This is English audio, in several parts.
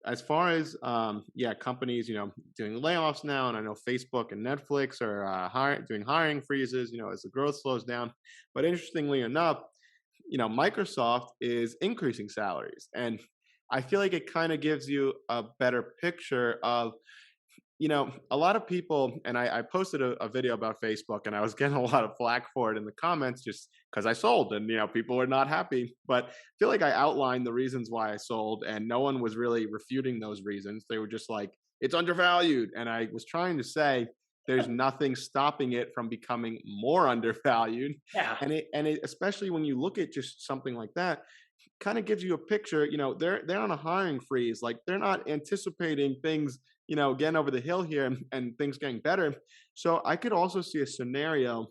as far as yeah, companies, doing layoffs now, and I know Facebook and Netflix are doing hiring freezes, as the growth slows down. But interestingly enough, Microsoft is increasing salaries, and I feel like it kind of gives you a better picture of a lot of people, and I posted a video about Facebook, and I was getting a lot of flack for it in the comments just because I sold, and people were not happy. But I feel like I outlined the reasons why I sold, and no one was really refuting those reasons. They were just like, it's undervalued, and I was trying to say there's nothing stopping it from becoming more undervalued, Yeah. and especially when you look at just something like that, kind of gives you a picture. They're on a hiring freeze. Like they're not anticipating things, getting over the hill here and things getting better. So I could also see a scenario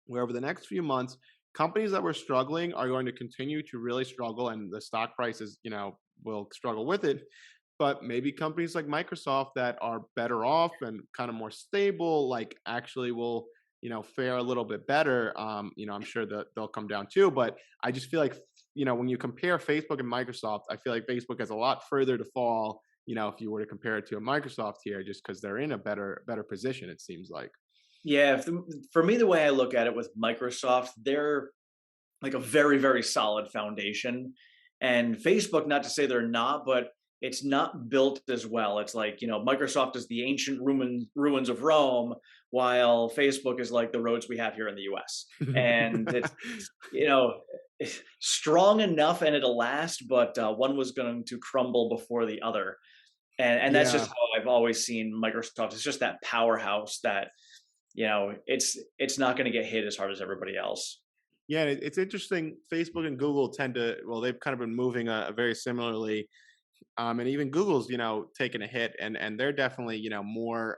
where over the next few months, companies that were struggling are going to continue to really struggle, and the stock prices, will struggle with it. But maybe companies like Microsoft that are better off and kind of more stable, like actually will, fare a little bit better. I'm sure that they'll come down too. But I just feel like, when you compare Facebook and Microsoft, I feel like Facebook has a lot further to fall. If you were to compare it to a Microsoft here, just because they're in a better position, it seems like. Yeah, for me, the way I look at it with Microsoft, they're like a very, very solid foundation. And Facebook, not to say they're not, but it's not built as well. It's like, Microsoft is the ancient ruins of Rome, while Facebook is like the roads we have here in the US. And it's, you know, strong enough and it'll last, but one was going to crumble before the other. And that's just Yeah. how I've always seen Microsoft. It's just that powerhouse that, it's not going to get hit as hard as everybody else. Yeah, and it's interesting. Facebook and Google tend to, well, they've kind of been moving very similarly, and even Google's, taken a hit, and they're definitely, more,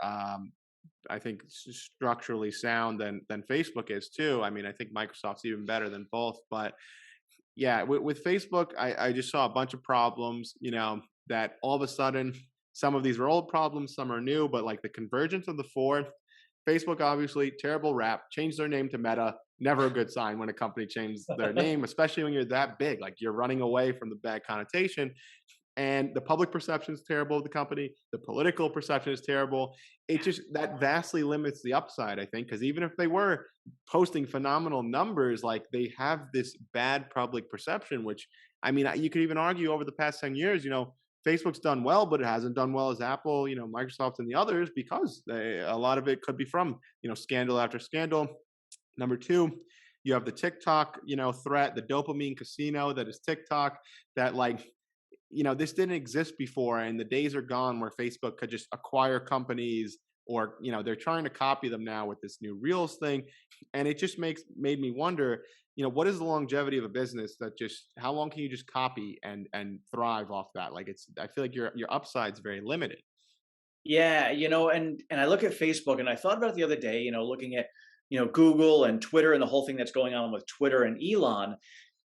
I think, structurally sound than Facebook is too. I mean, I think Microsoft's even better than both, but yeah, with Facebook, I just saw a bunch of problems, that all of a sudden, some of these are old problems, some are new, but like the convergence of the four. Facebook, obviously, terrible rap, changed their name to Meta. Never a good sign when a company changes their name, especially when you're that big. Like you're running away from the bad connotation. And the public perception is terrible of the company. The political perception is terrible. It just that vastly limits the upside, I think, because even if they were posting phenomenal numbers, like they have this bad public perception, which I mean, you could even argue over the past 10 years, Facebook's done well, but it hasn't done well as Apple, Microsoft and the others because a lot of it could be from, scandal after scandal. Number two, you have the TikTok, threat, the dopamine casino that is TikTok that like this didn't exist before, and the days are gone where Facebook could just acquire companies, or they're trying to copy them now with this new Reels thing, and it just made me wonder, what is the longevity of a business that just how long can you just copy and thrive off that? Like I feel like your upside's very limited. Yeah, and I look at Facebook and I thought about it the other day, looking at, Google and Twitter and the whole thing that's going on with Twitter and Elon.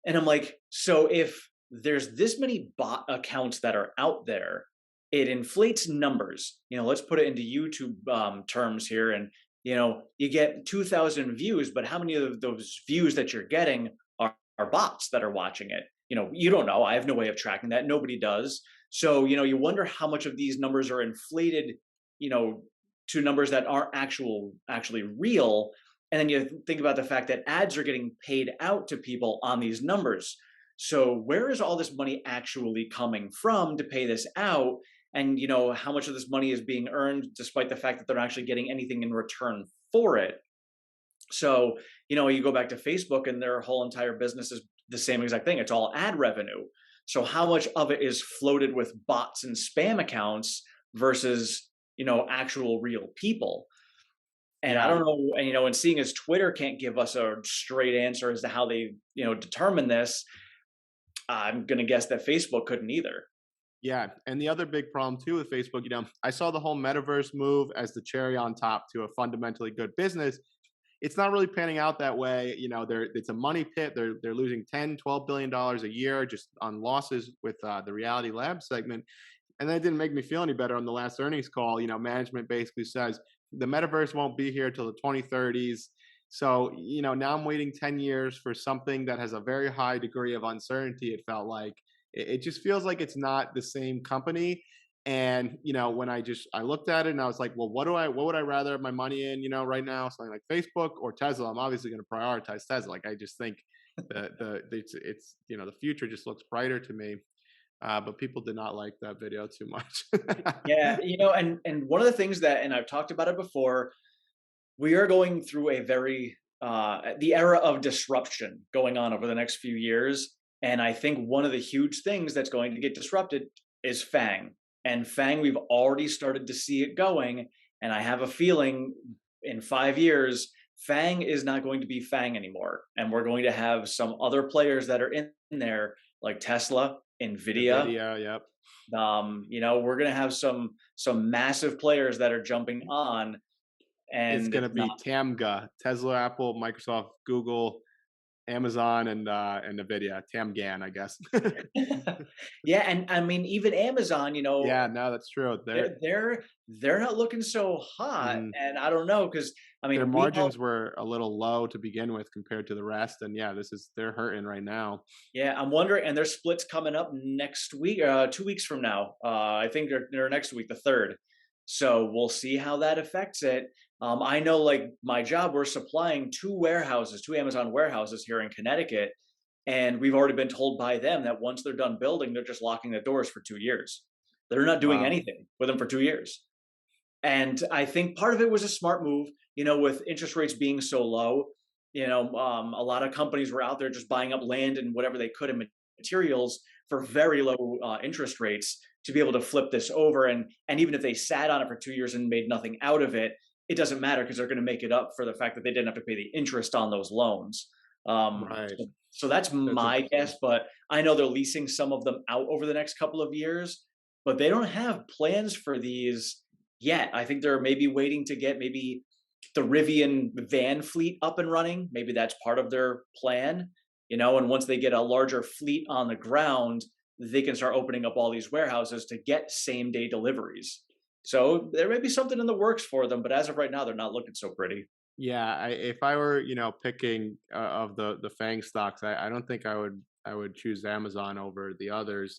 And I'm like, so if there's this many bot accounts that are out there, it inflates numbers. Let's put it into YouTube terms here. And, you get 2,000 views, but how many of those views that you're getting are bots that are watching it? You don't know. I have no way of tracking that. Nobody does. So, you wonder how much of these numbers are inflated, you know, to numbers that aren't actually real. And then you think about the fact that ads are getting paid out to people on these numbers. So where is all this money actually coming from to pay this out? And how much of this money is being earned despite the fact that they're not actually getting anything in return for it? So, you go back to Facebook and their whole entire business is the same exact thing. It's all ad revenue. So how much of it is floated with bots and spam accounts versus, actual real people? And I Yeah. don't know, and seeing as Twitter can't give us a straight answer as to how they, determine this, I'm going to guess that Facebook couldn't either. Yeah, and the other big problem too with Facebook, I saw the whole metaverse move as the cherry on top to a fundamentally good business. It's not really panning out that way. It's a money pit. They're losing 10, $12 billion a year just on losses with the Reality Lab segment. And that didn't make me feel any better on the last earnings call. Management basically says the metaverse won't be here till the 2030s. So, now I'm waiting 10 years for something that has a very high degree of uncertainty, it felt like. it just feels like it's not the same company. And when I looked at it and I was like, well, what would I rather have my money in, right now, something like Facebook or Tesla? I'm obviously going to prioritize Tesla. Like, I just think it's the future just looks brighter to me. But people did not like that video too much. Yeah, and one of the things that, and I've talked about it before, we are going through a very the era of disruption going on over the next few years, and I think one of the huge things that's going to get disrupted is FAANG. And FAANG, we've already started to see it going, and I have a feeling in 5 years, FAANG is not going to be FAANG anymore, and we're going to have some other players that are in there, like Tesla, Nvidia. Nvidia, yep. We're going to have some massive players that are jumping on, It's and gonna it's not. be TAMGA, Tesla, Apple, Microsoft, Google, Amazon, and Nvidia. TAMGAN, I guess. Yeah, and I mean, even Amazon, Yeah, no, that's true. they're not looking so hot, Mhm. and I don't know because I Their mean we all. margins were a little low to begin with compared to the rest, and yeah, they're hurting right now. Yeah, I'm wondering, and their splits coming up next week, 2 weeks from now. I think they're next week, the third. So we'll see how that affects it. I know, like my job, we're supplying two Amazon warehouses here in Connecticut, and we've already been told by them that once they're done building, they're just locking the doors for 2 years. They're not doing Wow. anything with them for 2 years. And I think part of it was a smart move, with interest rates being so low. A lot of companies were out there just buying up land and whatever they could in materials for very low interest rates to be able to flip this over. And even if they sat on it for 2 years and made nothing out of it, it doesn't matter because they're going to make it up for the fact that they didn't have to pay the interest on those loans. Right. So that's That's my interesting. guess, but I know they're leasing some of them out over the next couple of years, but they don't have plans for these yet. I think they're maybe waiting to get maybe the Rivian van fleet up and running. Maybe that's part of their plan, and once they get a larger fleet on the ground, they can start opening up all these warehouses to get same day deliveries. So there may be something in the works for them, but as of right now, they're not looking so pretty. Yeah, if I were, picking of the FANG stocks, I don't think I would choose Amazon over the others.